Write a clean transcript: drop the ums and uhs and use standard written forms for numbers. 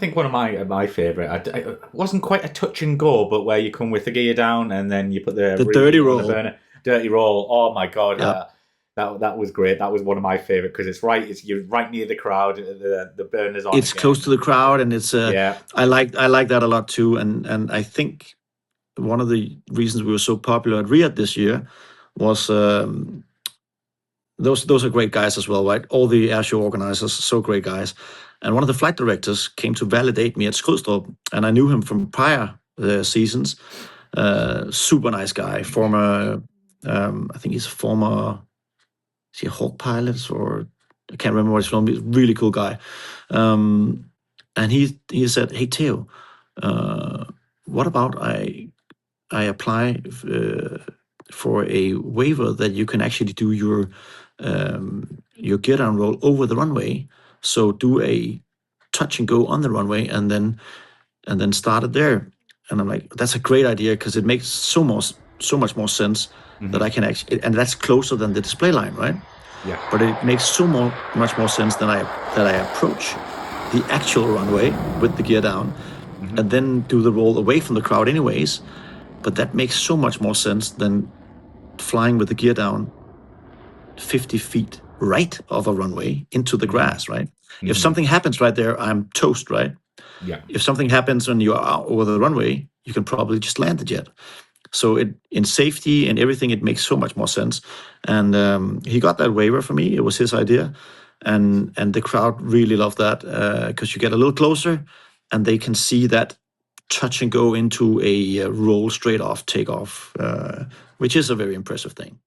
think one of my favorite. It wasn't quite a touch and go, but where you come with the gear down and then you put the The dirty reheat on the roll. burner, dirty roll. Oh my god, Yeah. that was great. That was one of my favorite because it's right. It's you're right near the crowd. The burner's on It's close again. to the crowd, and it's Yeah. I like that a lot too. And I think one of the reasons we were so popular at Riyadh this year was those are great guys as well, right? All the airshow organizers, so great guys. And one of the flight directors came to validate me at Skrydstrup, and I knew him from prior seasons. Super nice guy, former, I think he's a former, is he a Hawk pilot or I can't remember what he's from. He's a really cool guy. And he said, "Hey Theo, uh, what about I apply for a waiver that you can actually do your gear down roll over the runway. So do a touch and go on the runway, and then start it there." And I'm like, that's a great idea because it makes so much more sense that I Hmm. can actually, and that's closer than the display line, right? Yeah. But it makes much more sense than I approach the actual runway with the gear down and Hmm. then do the roll away from the crowd anyways. But that makes so much more sense than flying with the gear down 50 feet right of a runway into the Hmm. grass, right? If Hmm. something happens right there, I'm toast, right? Yeah. If something happens when you are out over the runway, you can probably just land the jet. So in safety and everything, it makes so much more sense. And he got that waiver for me. It was his idea, Nice. and the crowd really loved that because you get a little closer, and they can see that touch and go into a roll straight off takeoff, which is a very impressive thing.